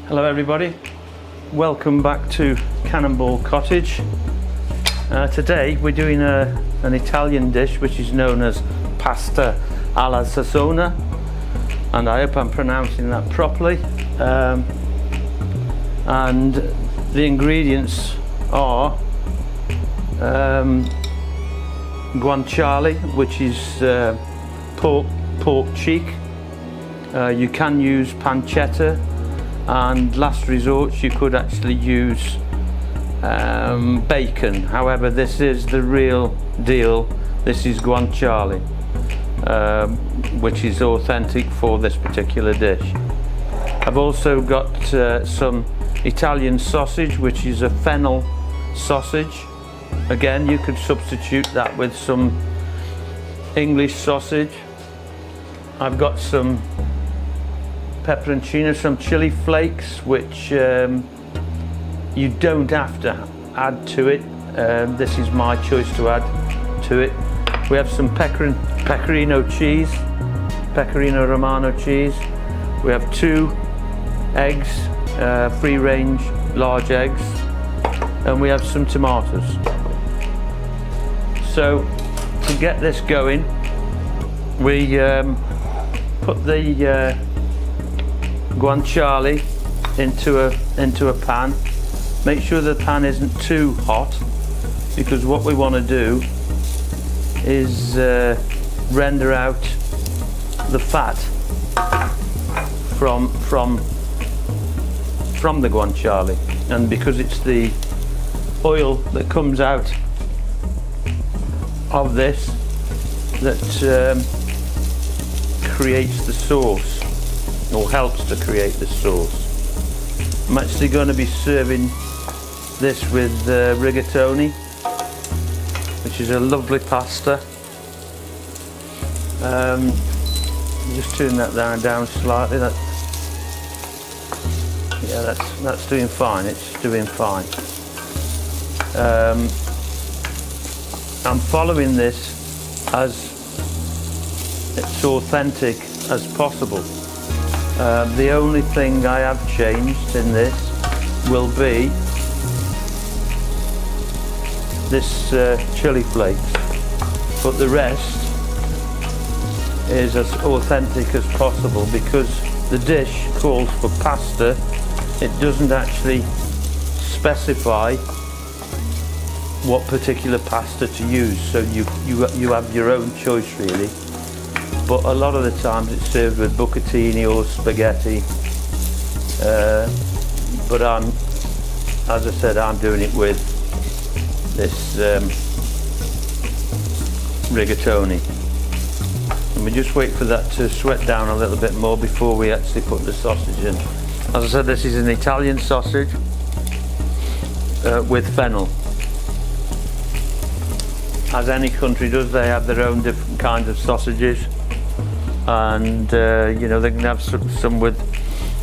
Hello everybody, welcome back to Cannonball Cottage. Today we're doing an Italian dish which is known as pasta alla zozzona, and I hope I'm pronouncing that properly. And the ingredients are guanciale, which is pork cheek. You can use pancetta, and last resort you could actually use bacon. However, this is the real deal. This is guanciale, which is authentic for this particular dish. I've also got some Italian sausage, which is a fennel sausage. Again, you could substitute that with some English sausage. I've got some pepperoncino, some chili flakes, which you don't have to add to it. This is my choice to add to it. We have some pecorino cheese, pecorino romano cheese. We have 2 eggs, free-range large eggs, and we have some tomatoes. So to get this going, we put the guanciale into a pan. Make sure the pan isn't too hot, because what we want to do is render out the fat from the guanciale, and because it's the oil that comes out of this that creates the sauce, or helps to create the sauce. I'm actually going to be serving this with rigatoni, which is a lovely pasta. Just turn that down slightly. That's doing fine. It's doing fine. I'm following this as it's authentic as possible. The only thing I have changed in this will be this chili flakes, but the rest is as authentic as possible, because the dish calls for pasta. It doesn't actually specify what particular pasta to use, so you have your own choice really. But a lot of the times it's served with bucatini or spaghetti. But as I said, I'm doing it with this rigatoni. And we just wait for that to sweat down a little bit more before we actually put the sausage in. As I said, this is an Italian sausage with fennel. As any country does, they have their own different kinds of sausages. And you know, they can have some with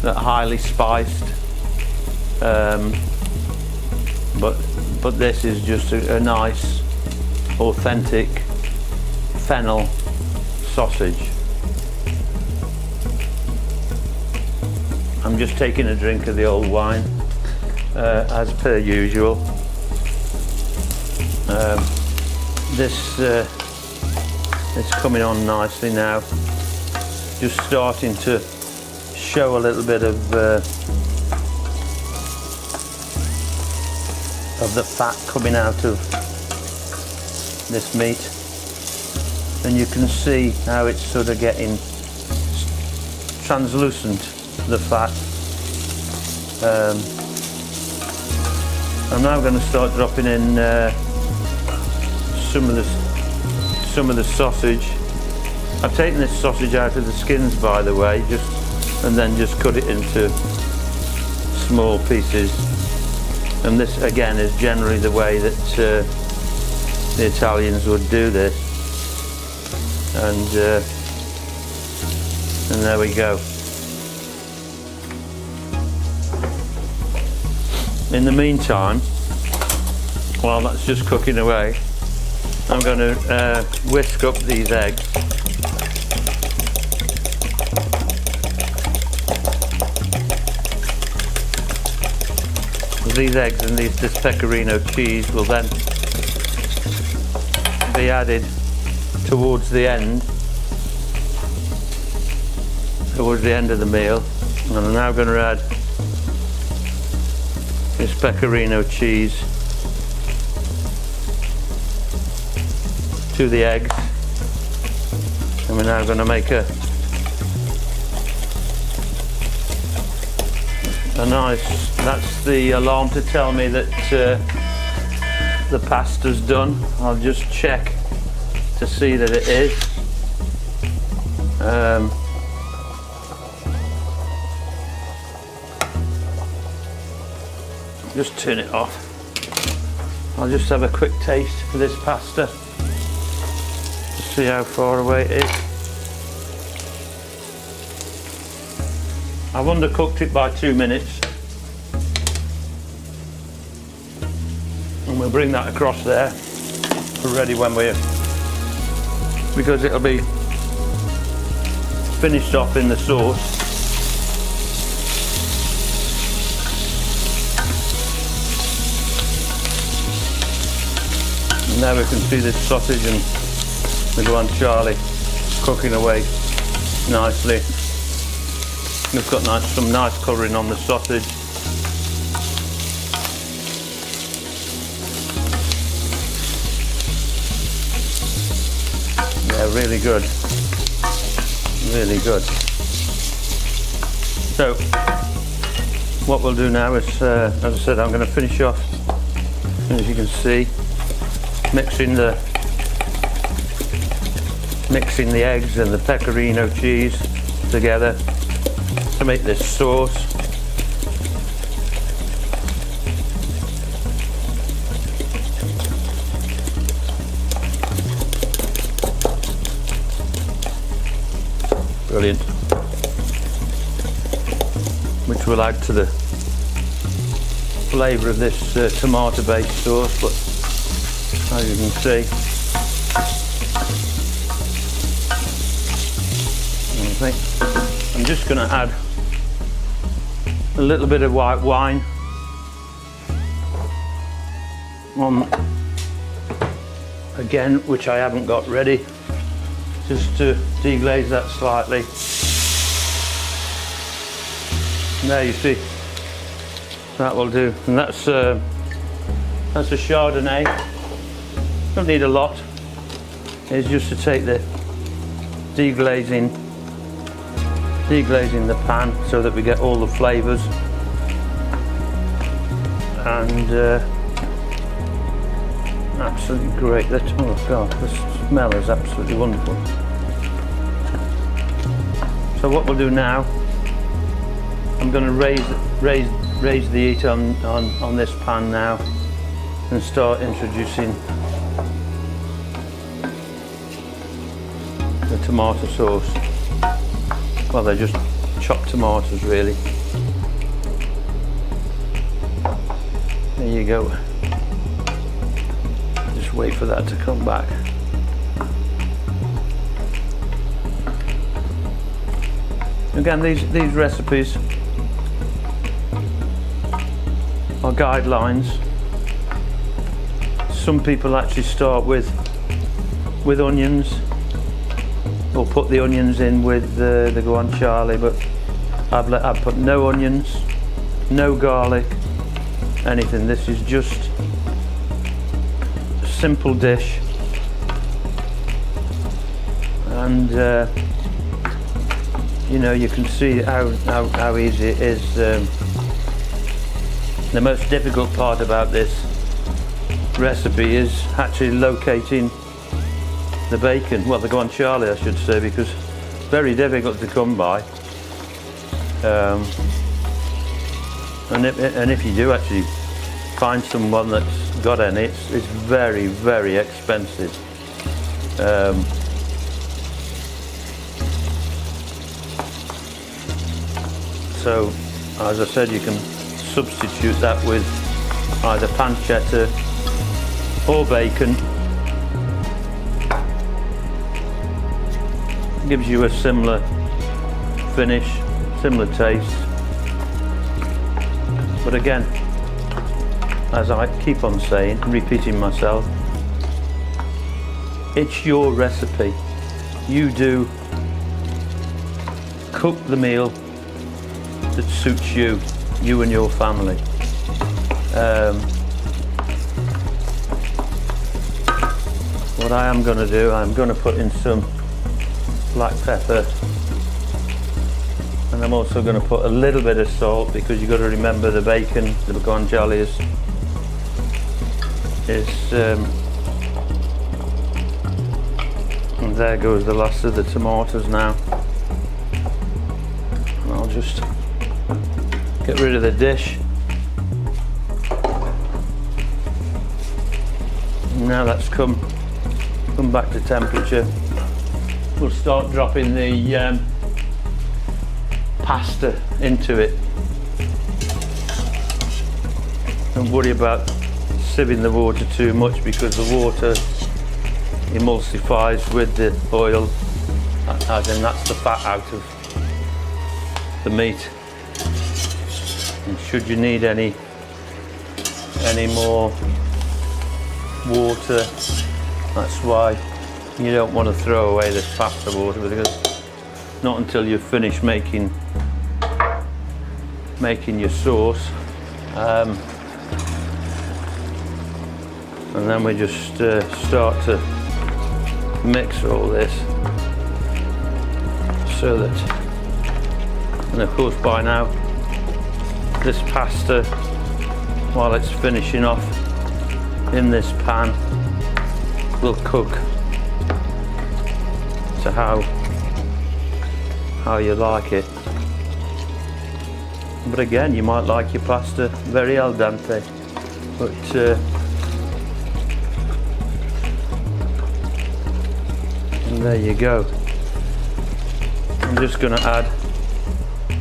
highly spiced, but this is just a nice authentic fennel sausage. I'm just taking a drink of the old wine, as per usual. This it's coming on nicely now, just starting to show a little bit of the fat coming out of this meat, and you can see how it's sort of getting translucent, the fat. I'm now going to start dropping in some of the sausage. I've taken this sausage out of the skins, by the way, and then just cut it into small pieces. And this again is generally the way that the Italians would do this. And there we go. In the meantime, while that's just cooking away, I'm going to whisk up these eggs. because these eggs and this pecorino cheese will then be added towards the end of the meal. And I'm now going to add this pecorino cheese to the eggs, and we're now going to make a nice, that's the alarm to tell me that the pasta's done. I'll just check to see that it is. Just turn it off. I'll just have a quick taste of this pasta to see how far away it is. I've undercooked it by 2 minutes, and we'll bring that across there for ready when we're, because it'll be finished off in the sauce. And now we can see this sausage and the guanciale cooking away nicely. We've got some nice colouring on the sausage. Yeah, really good. Really good. So, what we'll do now is, as I said, I'm going to finish off, as you can see, mixing the eggs and the pecorino cheese together to make this sauce. Brilliant. Which will add to the flavour of this tomato based sauce, but as you can see, I'm just going to add a little bit of white wine on, again, which I haven't got ready, just to deglaze that slightly. And there you see, that will do. And that's a Chardonnay. Don't need a lot. It's just to take the deglazing the pan so that we get all the flavours, and absolutely great. Oh god, the smell is absolutely wonderful. So what we'll do now, I'm going to raise the heat on this pan now and start introducing the tomato sauce. Well, they're just chopped tomatoes, really. There you go. Just wait for that to come back. Again, these recipes are guidelines. Some people actually start with onions, or put the onions in with the guanciale, but I've put no onions, no garlic, anything. This is just a simple dish, and you know, you can see how easy it is. The most difficult part about this recipe is actually locating the bacon, well, the guanciale I should say, because very difficult to come by, and if you do actually find someone that's got any, it's very, very expensive. So as I said, you can substitute that with either pancetta or bacon. Gives you a similar finish, similar taste, but again, as I keep on saying, repeating myself, it's your recipe. You do cook the meal that suits you and your family. What I am going to do, I'm going to put in some black pepper, and I'm also going to put a little bit of salt, because you've got to remember the bacon, the guanciale is and there goes the last of the tomatoes now. And I'll just get rid of the dish. Now that's come back to temperature, we'll start dropping the pasta into it. Don't worry about sieving the water too much, because the water emulsifies with the oil, as in that's the fat out of the meat. And should you need any more water, that's why you don't want to throw away this pasta water, because not until you've finished making your sauce, and then we just start to mix all this, so that, and of course by now this pasta, while it's finishing off in this pan, will cook to how you like it. But again, you might like your pasta very al dente, but and there you go. I'm just going to add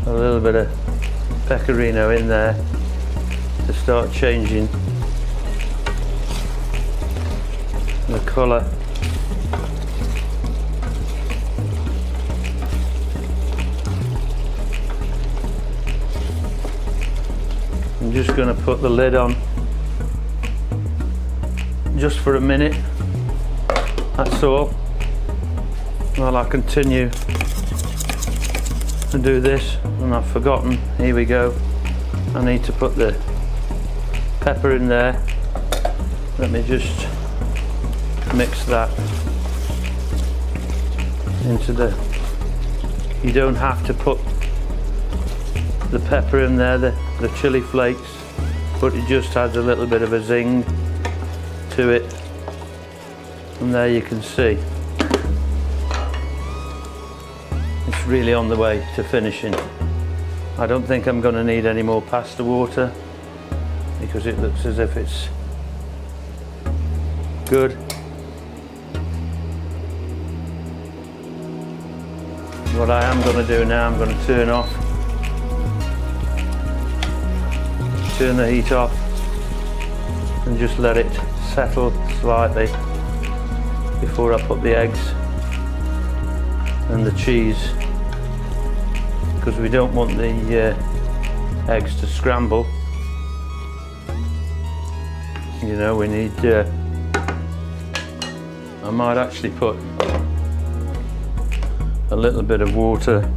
a little bit of pecorino in there to start changing the colour. I'm just going to put the lid on just for a minute, that's all, while I continue to do this. And I've forgotten, here we go, I need to put the pepper in there. Let me just mix that into the, you don't have to put the pepper in there, the chili flakes, but it just adds a little bit of a zing to it. And there you can see it's really on the way to finishing. I don't think I'm going to need any more pasta water, because it looks as if it's good. What I am going to do now, I'm going to turn the heat off, and just let it settle slightly before I put the eggs and the cheese, because we don't want the eggs to scramble. You know, we need, I might actually put a little bit of water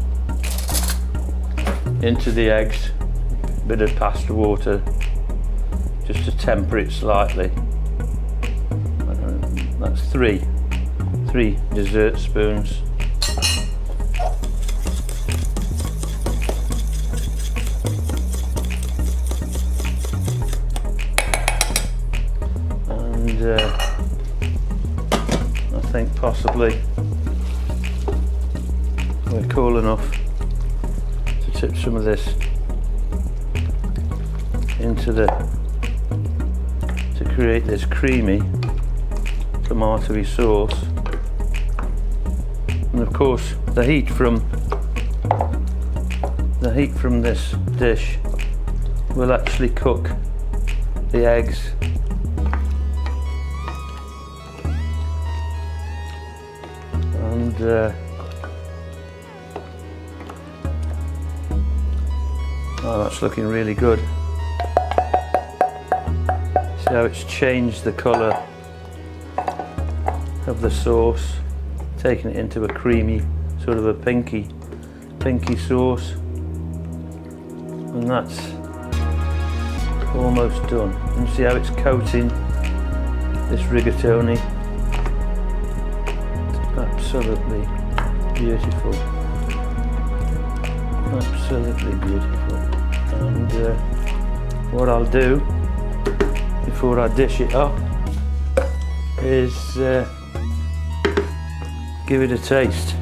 into the eggs, a bit of pasta water, just to temper it slightly. That's three dessert spoons. And I think possibly we're cool enough to tip some of this into to create this creamy tomatoey sauce. And of course the heat from this dish will actually cook the eggs. And oh, that's looking really good. how it's changed the colour of the sauce, taking it into a creamy, sort of a pinky sauce, and that's almost done. And see how it's coating this rigatoni. It's absolutely beautiful, absolutely beautiful. And what I'll do before I dish it up is give it a taste.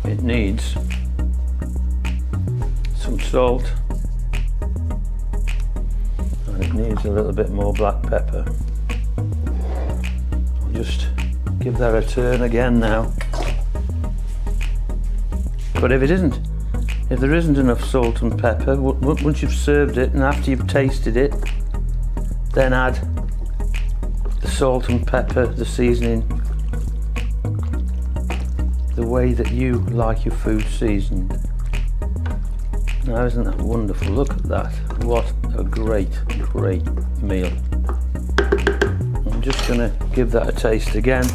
It needs some salt, and it needs a little bit more black pepper. I'll just give that a turn again now. But if there isn't enough salt and pepper, once you've served it and after you've tasted it, then add the salt and pepper, the seasoning, the way that you like your food seasoned. Now, isn't that wonderful? Look at that. What a great meal. I'm just going to give that a taste again.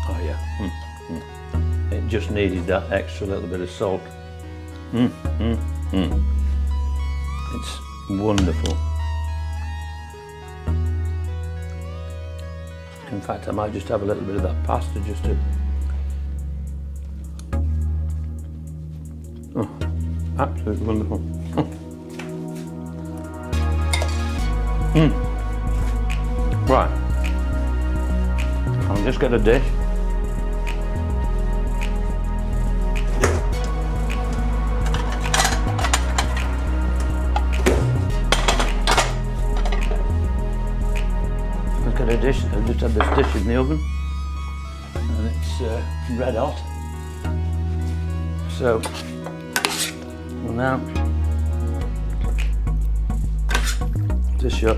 Oh yeah. It just needed that extra little bit of salt. It's wonderful. In fact, I might just have a little bit of that pasta just to... Oh, absolutely wonderful. Right. I'll just get a dish. Look at a dish. I've just had this dish in the oven and it's red hot. So we'll now dish up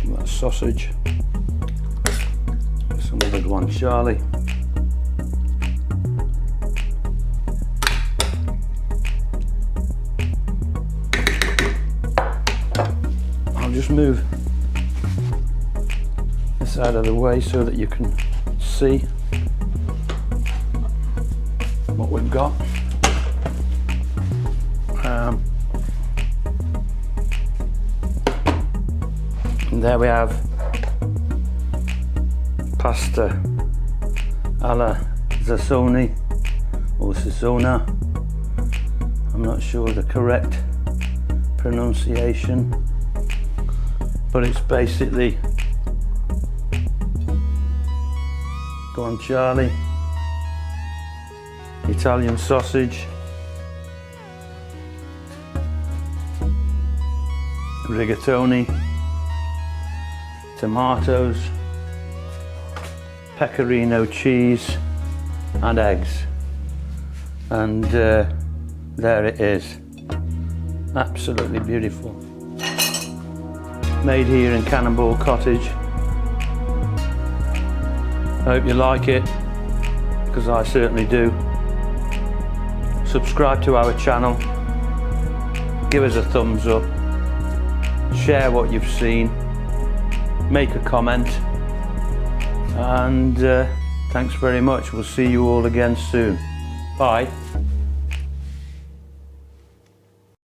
some of that sausage, some of the guanciale, I'll just move this out of the way so that you can see what we've got. And there we have pasta alla zozzona or zozzona. I'm not sure the correct pronunciation, but it's basically guanciale, Italian sausage, rigatoni, tomatoes, pecorino cheese and eggs, and there it is. Absolutely beautiful. Made here in Cannonball Cottage. I hope you like it, because I certainly do. Subscribe to our channel, give us a thumbs up, share what you've seen, make a comment, and thanks very much. We'll see you all again soon. Bye.